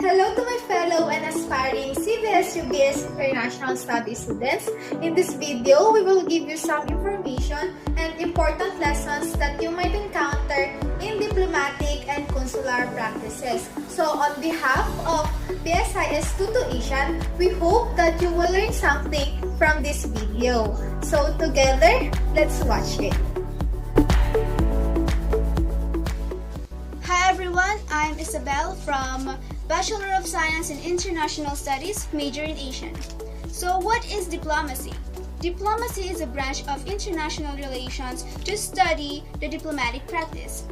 Hello to my fellow and aspiring CBS International Studies students. In this video, we will give you some information and important lessons that you might encounter in diplomatic and consular practices. So on behalf of BSIS Tutuition, we hope that you will learn something from this video. So together, let's watch it. Hi everyone, I'm Isabel from Bachelor of Science in International Studies, major in Asian. So what is diplomacy? Diplomacy is a branch of international relations to study the diplomatic practice.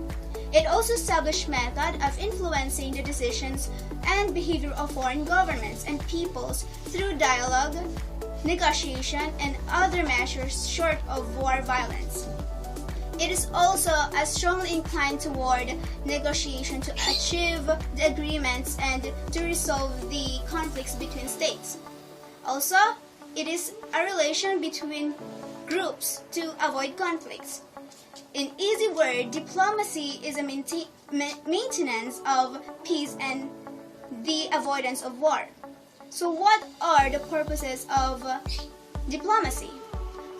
It also established method of influencing the decisions and behavior of foreign governments and peoples through dialogue, negotiation, and other measures short of war violence. It is also as strongly inclined toward negotiation to achieve the agreements and to resolve the conflicts between states. Also, it is a relation between groups to avoid conflicts. In easy word, diplomacy is a maintenance of peace and the avoidance of war. So what are the purposes of diplomacy?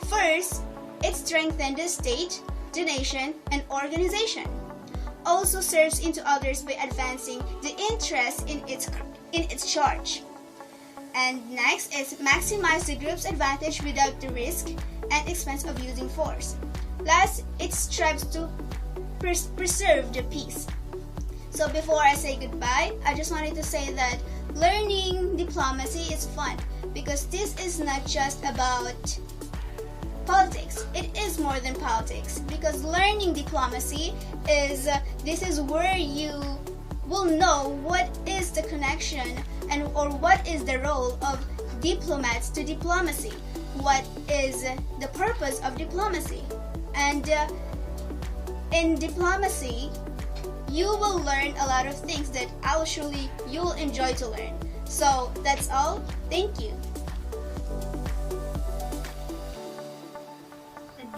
First, it strengthens the state, the nation, and organization. Also serves into others by advancing the interest in its charge. And next is maximize the group's advantage without the risk and expense of using force. Last, it strives to preserve the peace. So before I say goodbye, I just wanted to say that learning diplomacy is fun because this is not just about politics. It is more than politics because learning diplomacy is where you will know what is the connection or what is the role of diplomats to diplomacy, what is the purpose of diplomacy. And in diplomacy, you will learn a lot of things that you will enjoy to learn. So that's all. Thank you.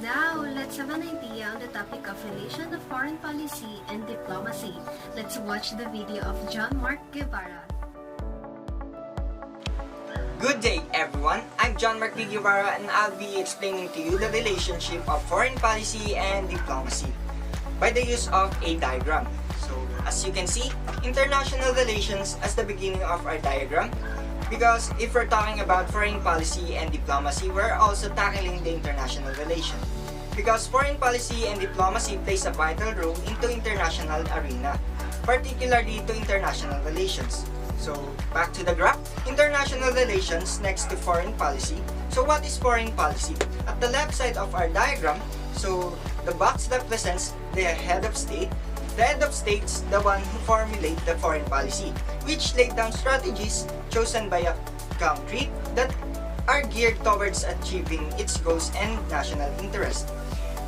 Now, let's have an idea on the topic of relation of foreign policy and diplomacy. Let's watch the video of John Mark Guevara. Good day everyone, I'm John Mark Guevara and I'll be explaining to you the relationship of foreign policy and diplomacy by the use of a diagram. So, as you can see, international relations as the beginning of our diagram. Because if we're talking about foreign policy and diplomacy, we're also tackling the international relation. Because foreign policy and diplomacy plays a vital role into international arena, particularly to international relations. So, back to the graph. International relations next to foreign policy. So, what is foreign policy? At the left side of our diagram, so the box represents the head of state. The head of state is the one who formulates the foreign policy, which laid down strategies chosen by a country that are geared towards achieving its goals and national interest.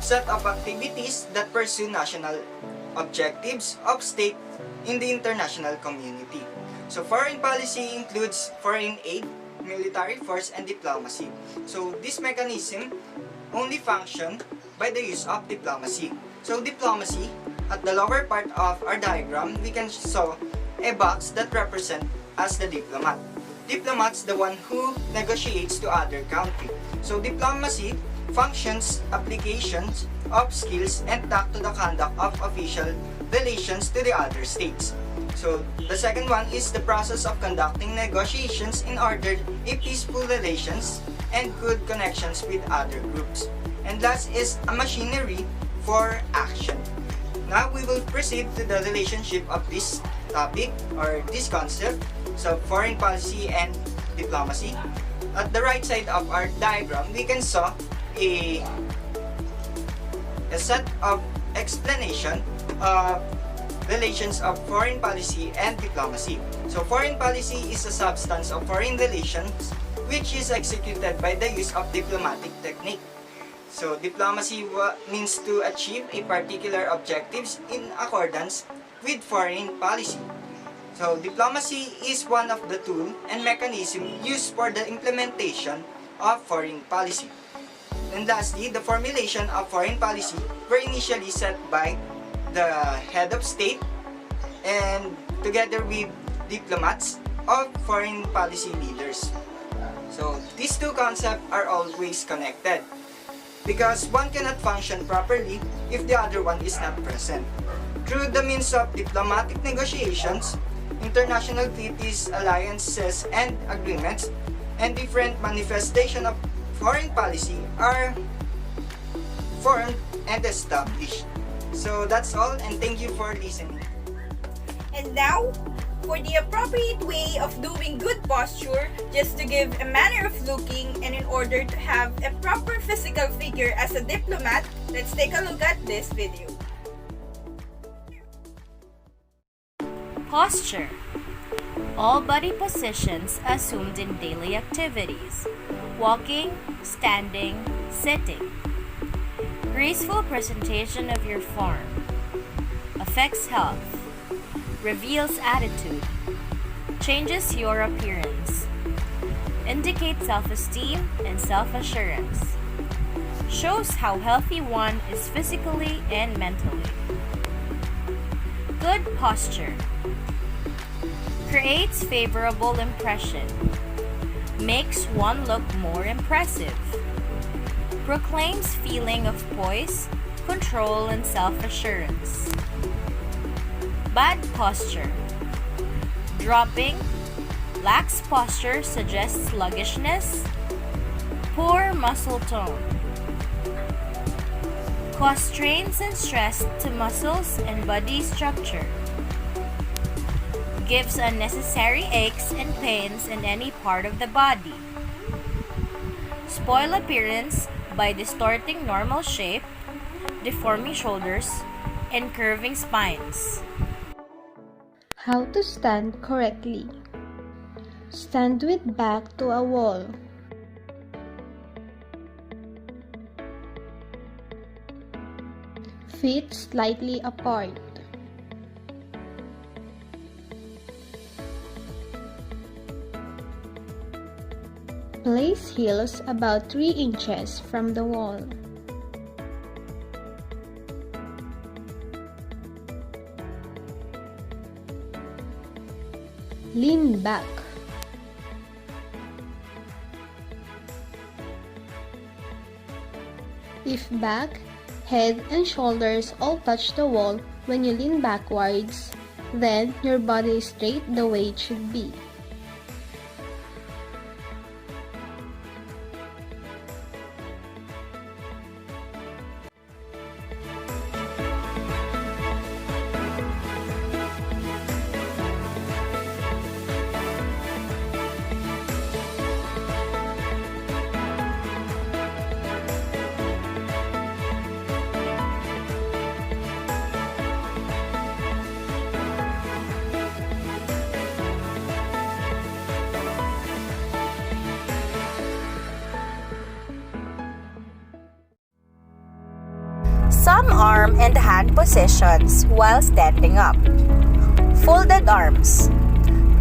Set of activities that pursue national objectives of state in the international community. So foreign policy includes foreign aid, military force, and diplomacy. So this mechanism only function by the use of diplomacy. So diplomacy, at the lower part of our diagram, we can saw a box that represents as the diplomat. Diplomat's the one who negotiates to other country. So diplomacy functions applications of skills and tact to the conduct of official relations to the other states. So the second one is the process of conducting negotiations in order a peaceful relations and good connections with other groups. And last is a machinery for action. Now we will proceed to the relationship of this topic or this concept, so foreign policy and diplomacy. At the right side of our diagram, we can saw a set of explanation of relations of foreign policy and diplomacy. So foreign policy is a substance of foreign relations which is executed by the use of diplomatic technique. So diplomacy means to achieve a particular objectives in accordance with foreign policy. So diplomacy is one of the tools and mechanism used for the implementation of foreign policy. And lastly, the formulation of foreign policy were initially set by the head of state and together with diplomats of foreign policy leaders. So these two concepts are always connected because one cannot function properly if the other one is not present. Through the means of diplomatic negotiations, international treaties, alliances, and agreements, and different manifestations of foreign policy are formed and established. So that's all, and thank you for listening. And now, for the appropriate way of doing good posture, just to give a manner of looking and in order to have a proper physical figure as a diplomat, let's take a look at this video. Posture. All body positions assumed in daily activities. Walking, standing, sitting. Graceful presentation of your form. Affects health. Reveals attitude. Changes your appearance. Indicates self-esteem and self-assurance. Shows how healthy one is physically and mentally. Good posture. Creates favorable impression. Makes one look more impressive. Proclaims feeling of poise, control, and self-assurance. Bad posture. Dropping. Lax posture suggests sluggishness. Poor muscle tone. Cause strains and stress to muscles and body structure. Gives unnecessary aches and pains in any part of the body. Spoil appearance by distorting normal shape, deforming shoulders, and curving spines. How to stand correctly. Stand with back to a wall. Feet slightly apart. Place heels about 3 inches from the wall. Lean back. If back, head, and shoulders all touch the wall when you lean backwards, then your body is straight the way it should be. Some arm and hand positions while standing up. Folded arms.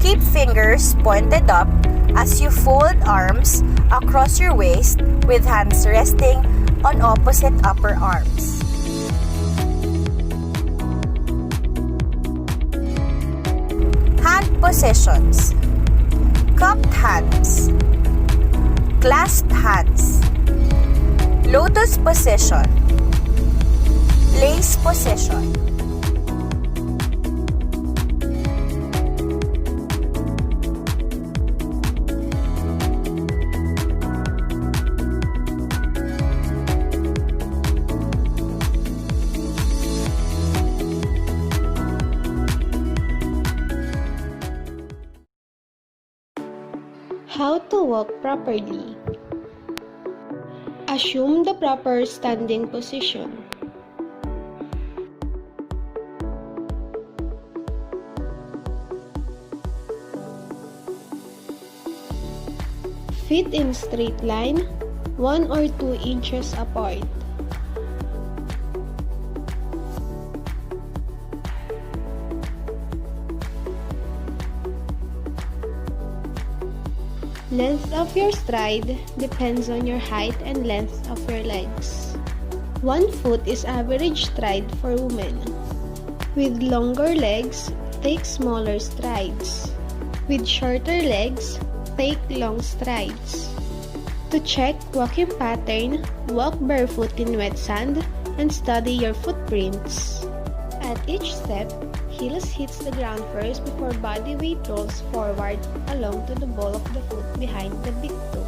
Keep fingers pointed up as you fold arms across your waist with hands resting on opposite upper arms. Hand positions. Cupped hands. Clasped hands. Lotus position. Lace position. How to walk properly. Assume the proper standing position. Feet in straight line, 1 or 2 inches apart. Length of your stride depends on your height and length of your legs. 1 foot is average stride for women. With longer legs, take smaller strides. With shorter legs, take long strides. To check walking pattern, walk barefoot in wet sand and study your footprints. At each step, heels hits the ground first before body weight rolls forward along to the ball of the foot behind the big toe.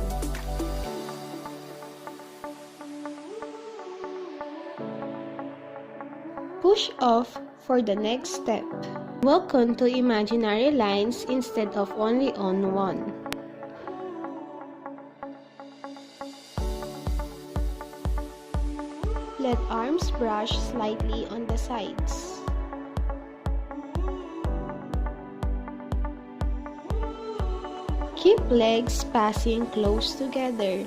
Push off for the next step. Walk onto imaginary lines instead of only on one. Let arms brush slightly on the sides. Keep legs passing close together.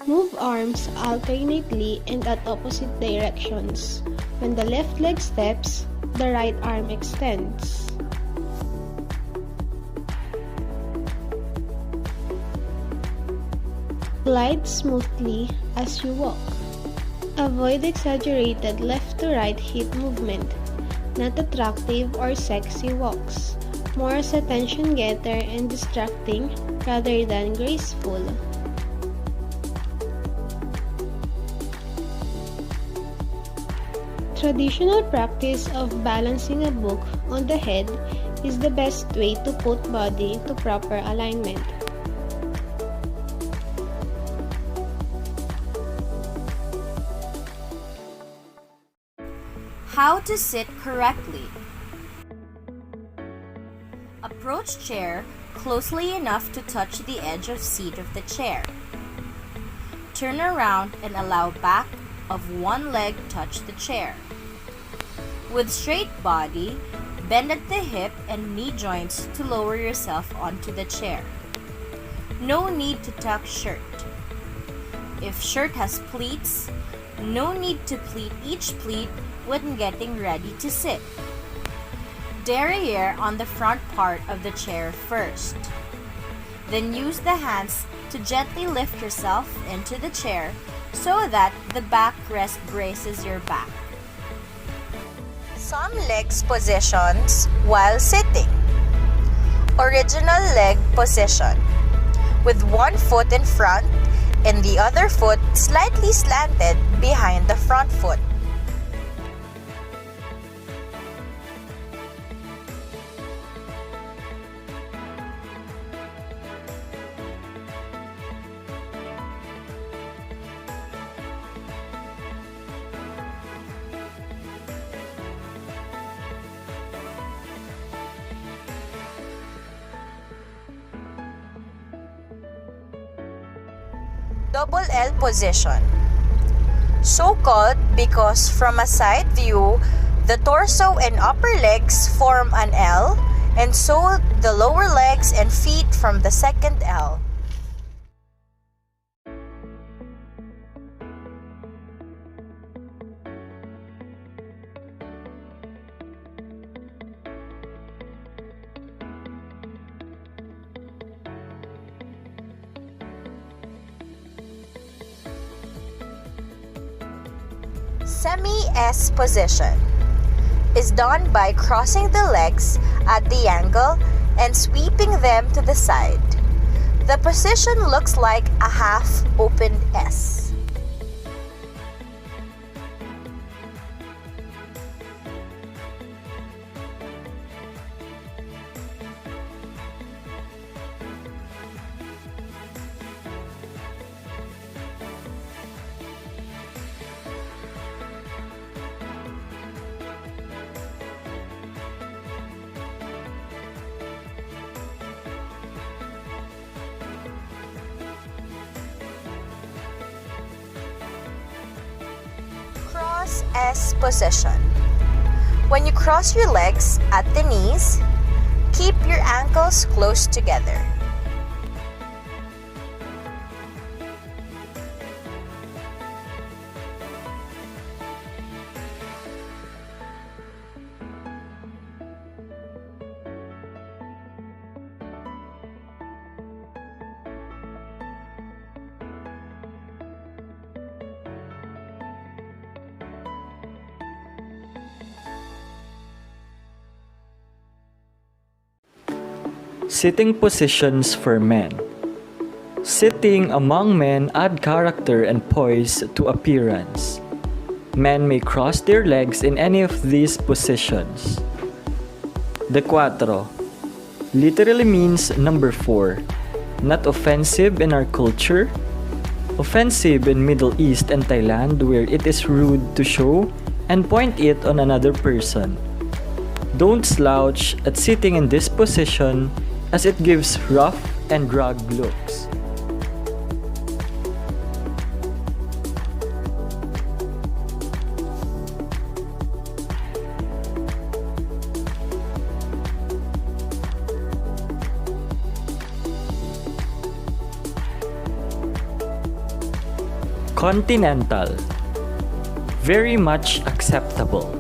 Move arms alternately and at opposite directions. When the left leg steps, the right arm extends. Glide smoothly as you walk. Avoid exaggerated left to right hip movement, not attractive or sexy walks, more as a attention getter and distracting rather than graceful. Traditional practice of balancing a book on the head is the best way to put body into proper alignment. How to sit correctly. Approach chair closely enough to touch the edge of seat of the chair. Turn around and allow back of one leg touch the chair. With straight body, bend at the hip and knee joints to lower yourself onto the chair. No need to tuck shirt. If shirt has pleats, no need to pleat each pleat when getting ready to sit. Derriere on the front part of the chair first. Then use the hands to gently lift yourself into the chair so that the backrest braces your back. Some legs positions while sitting. Original leg position. With one foot in front and the other foot slightly slanted behind the front foot. Double L position. So called because from a side view, the torso and upper legs form an L, and so the lower legs and feet from the second L. Semi-S position is done by crossing the legs at the angle and sweeping them to the side. The position looks like a half opened S. Cross S position. When you cross your legs at the knees, keep your ankles close together. Sitting positions for men. Sitting among men add character and poise to appearance. Men may cross their legs in any of these positions. De cuatro literally means number 4, not offensive in our culture, offensive in Middle East and Thailand where it is rude to show and point it on another person. Don't slouch at sitting in this position as it gives rough and rugged looks. Continental. Very much acceptable.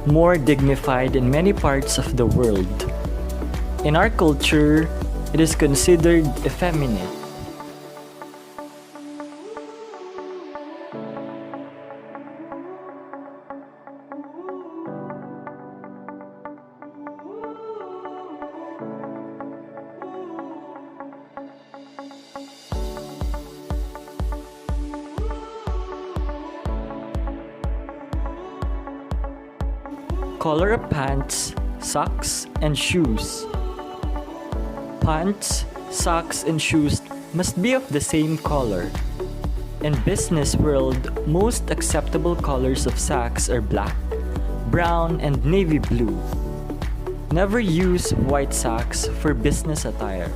More dignified in many parts of the world. In our culture, it is considered effeminate. Color of pants, socks, and shoes. Pants, socks, and shoes must be of the same color. In business world, most acceptable colors of socks are black, brown, and navy blue. Never use white socks for business attire.